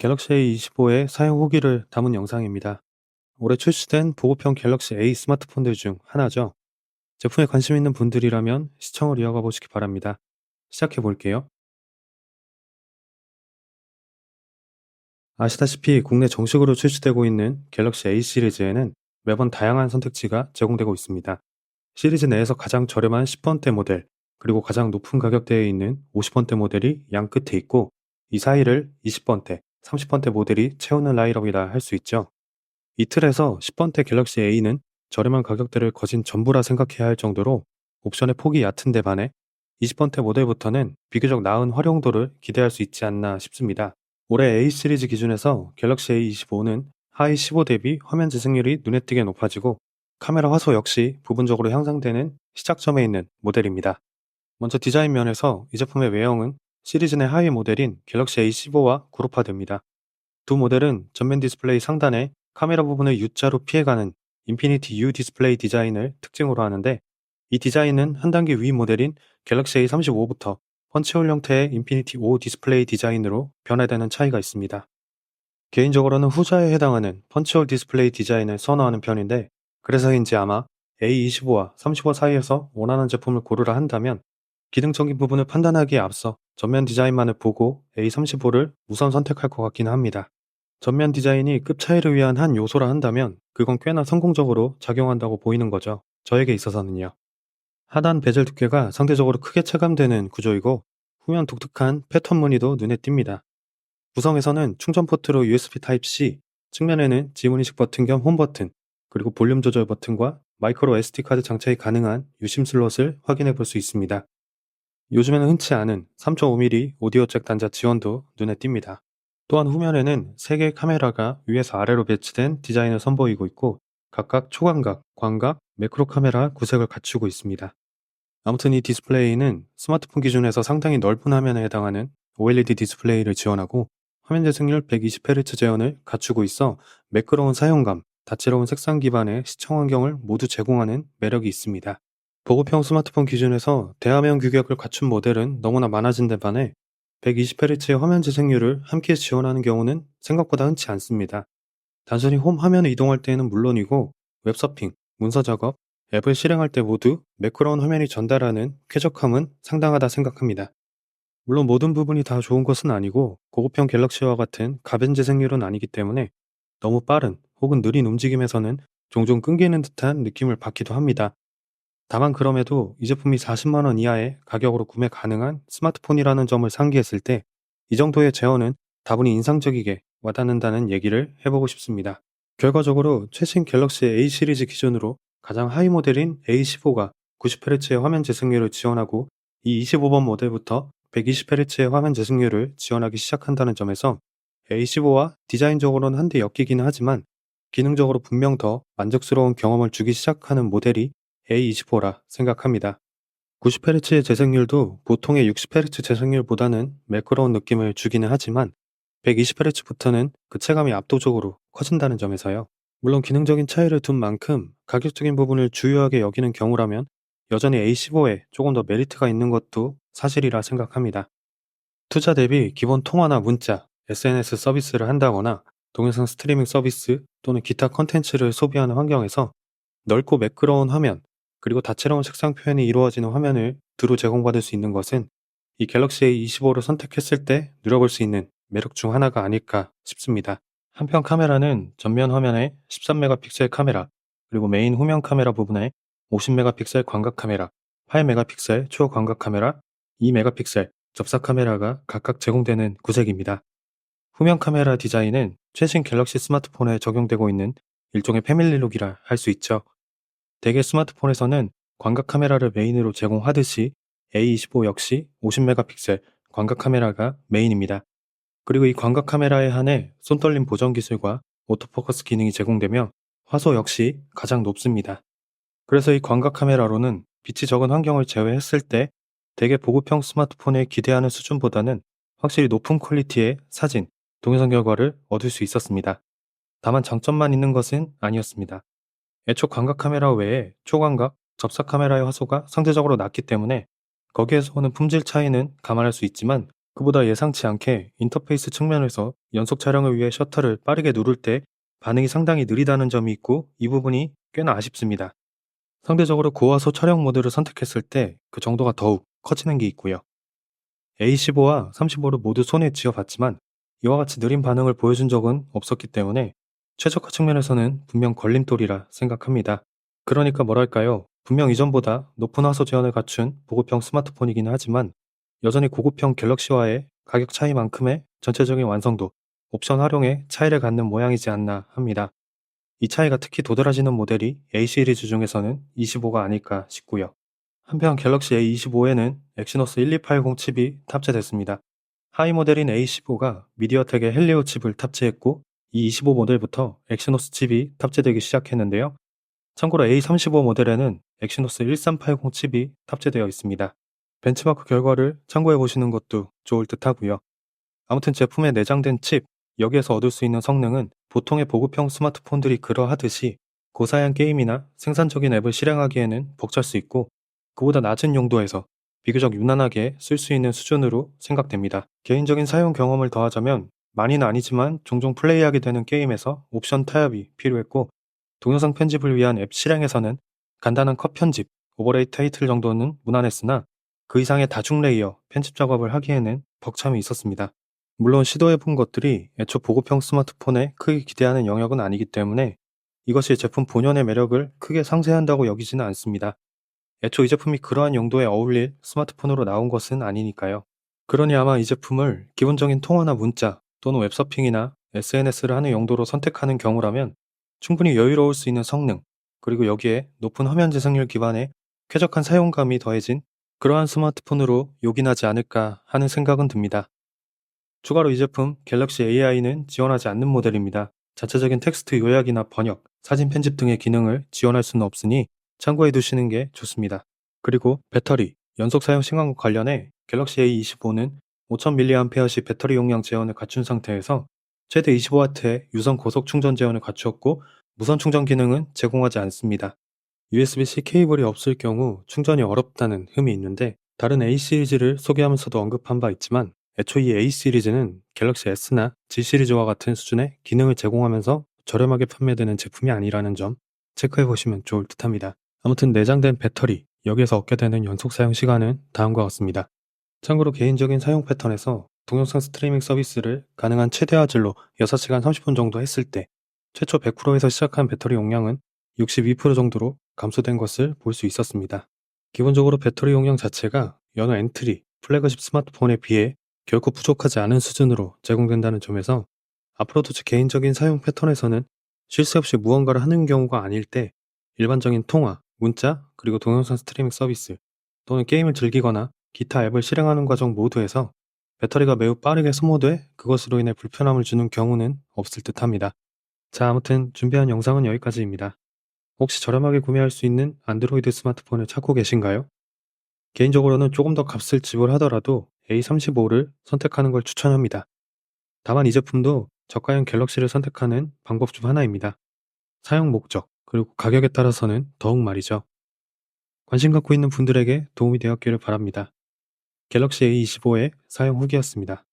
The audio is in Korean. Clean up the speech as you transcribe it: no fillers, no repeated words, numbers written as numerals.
갤럭시 A25의 사용 후기를 담은 영상입니다. 올해 출시된 보급형 갤럭시 A 스마트폰들 중 하나죠. 제품에 관심 있는 분들이라면 시청을 이어가 보시기 바랍니다. 시작해 볼게요. 아시다시피 국내 정식으로 출시되고 있는 갤럭시 A 시리즈에는 매번 다양한 선택지가 제공되고 있습니다. 시리즈 내에서 가장 저렴한 10번대 모델, 그리고 가장 높은 가격대에 있는 50번대 모델이 양 끝에 있고, 이 사이를 20번대, 30번대 모델이 채우는 라인업이라 할 수 있죠. 이 틀에서 10번대 갤럭시 A는 저렴한 가격대를 거진 전부라 생각해야 할 정도로 옵션의 폭이 얕은데 반해 20번대 모델부터는 비교적 나은 활용도를 기대할 수 있지 않나 싶습니다. 올해 A 시리즈 기준에서 갤럭시 A25는 하이 15 대비 화면 재생률이 눈에 띄게 높아지고 카메라 화소 역시 부분적으로 향상되는 시작점에 있는 모델입니다. 먼저 디자인 면에서 이 제품의 외형은 시리즈 내 하위 모델인 갤럭시 A15와 그룹화됩니다. 두 모델은 전면 디스플레이 상단에 카메라 부분을 U자로 피해가는 인피니티 U 디스플레이 디자인을 특징으로 하는데, 이 디자인은 한 단계 위 모델인 갤럭시 A35부터 펀치홀 형태의 인피니티 O 디스플레이 디자인으로 변화되는 차이가 있습니다. 개인적으로는 후자에 해당하는 펀치홀 디스플레이 디자인을 선호하는 편인데, 그래서인지 아마 A25와 35 사이에서 원하는 제품을 고르라 한다면 기능적인 부분을 판단하기에 앞서 전면 디자인만을 보고 A35를 우선 선택할 것 같기는 합니다. 전면 디자인이 급 차이를 위한 한 요소라 한다면 그건 꽤나 성공적으로 작용한다고 보이는 거죠. 저에게 있어서는요. 하단 베젤 두께가 상대적으로 크게 체감되는 구조이고, 후면 독특한 패턴 무늬도 눈에 띕니다. 구성에서는 충전 포트로 USB Type-C, 측면에는 지문인식 버튼 겸 홈 버튼, 그리고 볼륨 조절 버튼과 마이크로 SD카드 장착이 가능한 유심 슬롯을 확인해 볼 수 있습니다. 요즘에는 흔치 않은 3.5mm 오디오 잭 단자 지원도 눈에 띕니다. 또한 후면에는 3개의 카메라가 위에서 아래로 배치된 디자인을 선보이고 있고, 각각 초광각, 광각, 매크로 카메라 구색을 갖추고 있습니다. 아무튼 이 디스플레이는 스마트폰 기준에서 상당히 넓은 화면에 해당하는 OLED 디스플레이를 지원하고 화면 재생률 120Hz 재현을 갖추고 있어 매끄러운 사용감, 다채로운 색상 기반의 시청 환경을 모두 제공하는 매력이 있습니다. 보급형 스마트폰 기준에서 대화면 규격을 갖춘 모델은 너무나 많아진 데 반해 120Hz의 화면 재생률을 함께 지원하는 경우는 생각보다 흔치 않습니다. 단순히 홈 화면을 이동할 때에는 물론이고 웹서핑, 문서 작업, 앱을 실행할 때 모두 매끄러운 화면이 전달하는 쾌적함은 상당하다 생각합니다. 물론 모든 부분이 다 좋은 것은 아니고 고급형 갤럭시와 같은 가변 재생률은 아니기 때문에 너무 빠른 혹은 느린 움직임에서는 종종 끊기는 듯한 느낌을 받기도 합니다. 다만 그럼에도 이 제품이 40만 원 이하의 가격으로 구매 가능한 스마트폰이라는 점을 상기했을 때 이 정도의 제어는 다분히 인상적이게 와닿는다는 얘기를 해보고 싶습니다. 결과적으로 최신 갤럭시 A 시리즈 기준으로 가장 하위 모델인 A15가 90Hz의 화면 재생률을 지원하고 이 25번 모델부터 120Hz의 화면 재생률을 지원하기 시작한다는 점에서 A15와 디자인적으로는 한데 엮이기는 하지만 기능적으로 분명 더 만족스러운 경험을 주기 시작하는 모델이 A25라 생각합니다. 90Hz의 재생률도 보통의 60Hz 재생률보다는 매끄러운 느낌을 주기는 하지만 120Hz부터는 그 체감이 압도적으로 커진다는 점에서요. 물론 기능적인 차이를 둔 만큼 가격적인 부분을 중요하게 여기는 경우라면 여전히 A15에 조금 더 메리트가 있는 것도 사실이라 생각합니다. 투자 대비 기본 통화나 문자, SNS 서비스를 한다거나 동영상 스트리밍 서비스 또는 기타 컨텐츠를 소비하는 환경에서 넓고 매끄러운 화면, 그리고 다채로운 색상 표현이 이루어지는 화면을 두루 제공받을 수 있는 것은 이 갤럭시 A25를 선택했을 때 누려볼 수 있는 매력 중 하나가 아닐까 싶습니다. 한편 카메라는 전면 화면에 13메가픽셀 카메라, 그리고 메인 후면 카메라 부분에 50메가픽셀 광각 카메라, 8메가픽셀 초광각 카메라, 2메가픽셀 접사 카메라가 각각 제공되는 구색입니다. 후면 카메라 디자인은 최신 갤럭시 스마트폰에 적용되고 있는 일종의 패밀리룩이라 할 수 있죠. 대개 스마트폰에서는 광각 카메라를 메인으로 제공하듯이 A25 역시 50메가픽셀 광각 카메라가 메인입니다. 그리고 이 광각 카메라에 한해 손떨림 보정 기술과 오토포커스 기능이 제공되며 화소 역시 가장 높습니다. 그래서 이 광각 카메라로는 빛이 적은 환경을 제외했을 때 대개 보급형 스마트폰에 기대하는 수준보다는 확실히 높은 퀄리티의 사진, 동영상 결과를 얻을 수 있었습니다. 다만 장점만 있는 것은 아니었습니다. 애초 광각 카메라 외에 초광각, 접사 카메라의 화소가 상대적으로 낮기 때문에 거기에서 오는 품질 차이는 감안할 수 있지만 그보다 예상치 않게 인터페이스 측면에서 연속 촬영을 위해 셔터를 빠르게 누를 때 반응이 상당히 느리다는 점이 있고 이 부분이 꽤나 아쉽습니다. 상대적으로 고화소 촬영 모드를 선택했을 때 그 정도가 더욱 커지는 게 있고요. A15와 35를 모두 손에 쥐어봤지만 이와 같이 느린 반응을 보여준 적은 없었기 때문에 최적화 측면에서는 분명 걸림돌이라 생각합니다. 그러니까 뭐랄까요? 분명 이전보다 높은 화소 제한을 갖춘 보급형 스마트폰이기는 하지만 여전히 고급형 갤럭시와의 가격 차이만큼의 전체적인 완성도, 옵션 활용에 차이를 갖는 모양이지 않나 합니다. 이 차이가 특히 도드라지는 모델이 A 시리즈 중에서는 25가 아닐까 싶고요. 한편 갤럭시 A25에는 엑시노스 1280 칩이 탑재됐습니다. 하위 모델인 A15가 미디어텍의 헬리오 칩을 탑재했고 이 25 모델부터 엑시노스 칩이 탑재되기 시작했는데요. 참고로 A35 모델에는 엑시노스 1380 칩이 탑재되어 있습니다. 벤치마크 결과를 참고해 보시는 것도 좋을 듯 하고요. 아무튼 제품에 내장된 칩, 여기에서 얻을 수 있는 성능은 보통의 보급형 스마트폰들이 그러하듯이 고사양 게임이나 생산적인 앱을 실행하기에는 벅찰 수 있고 그보다 낮은 용도에서 비교적 유난하게 쓸 수 있는 수준으로 생각됩니다. 개인적인 사용 경험을 더하자면 많이는 아니지만 종종 플레이하게 되는 게임에서 옵션 타협이 필요했고 동영상 편집을 위한 앱 실행에서는 간단한 컷 편집, 오버레이 타이틀 정도는 무난했으나 그 이상의 다중 레이어 편집 작업을 하기에는 벅참이 있었습니다. 물론 시도해본 것들이 애초 보급형 스마트폰에 크게 기대하는 영역은 아니기 때문에 이것이 제품 본연의 매력을 크게 상쇄한다고 여기지는 않습니다. 애초 이 제품이 그러한 용도에 어울릴 스마트폰으로 나온 것은 아니니까요. 그러니 아마 이 제품을 기본적인 통화나 문자 또는 웹서핑이나 SNS를 하는 용도로 선택하는 경우라면 충분히 여유로울 수 있는 성능, 그리고 여기에 높은 화면 재생률 기반의 쾌적한 사용감이 더해진 그러한 스마트폰으로 요긴하지 않을까 하는 생각은 듭니다. 추가로 이 제품 갤럭시 AI는 지원하지 않는 모델입니다. 자체적인 텍스트 요약이나 번역, 사진 편집 등의 기능을 지원할 수는 없으니 참고해 두시는 게 좋습니다. 그리고 배터리, 연속 사용 시간과 관련해 갤럭시 A25는 5000mAh씩 배터리 용량 제한을 갖춘 상태에서 최대 25W의 유선 고속 충전 제한을 갖추었고 무선 충전 기능은 제공하지 않습니다. USB-C 케이블이 없을 경우 충전이 어렵다는 흠이 있는데 다른 A 시리즈를 소개하면서도 언급한 바 있지만 애초 이 A 시리즈는 갤럭시 S나 G 시리즈와 같은 수준의 기능을 제공하면서 저렴하게 판매되는 제품이 아니라는 점 체크해 보시면 좋을 듯 합니다. 아무튼 내장된 배터리, 여기에서 얻게 되는 연속 사용 시간은 다음과 같습니다. 참고로 개인적인 사용 패턴에서 동영상 스트리밍 서비스를 가능한 최대화질로 6시간 30분 정도 했을 때 최초 100%에서 시작한 배터리 용량은 62% 정도로 감소된 것을 볼 수 있었습니다. 기본적으로 배터리 용량 자체가 여느 엔트리, 플래그십 스마트폰에 비해 결코 부족하지 않은 수준으로 제공된다는 점에서 앞으로도 제 개인적인 사용 패턴에서는 쉴 새 없이 무언가를 하는 경우가 아닐 때 일반적인 통화, 문자, 그리고 동영상 스트리밍 서비스 또는 게임을 즐기거나 기타 앱을 실행하는 과정 모두에서 배터리가 매우 빠르게 소모돼 그것으로 인해 불편함을 주는 경우는 없을 듯 합니다. 자, 아무튼 준비한 영상은 여기까지입니다. 혹시 저렴하게 구매할 수 있는 안드로이드 스마트폰을 찾고 계신가요? 개인적으로는 조금 더 값을 지불하더라도 A35를 선택하는 걸 추천합니다. 다만 이 제품도 저가형 갤럭시를 선택하는 방법 중 하나입니다. 사용 목적, 그리고 가격에 따라서는 더욱 말이죠. 관심 갖고 있는 분들에게 도움이 되었기를 바랍니다. 갤럭시 A25의 사용 후기였습니다.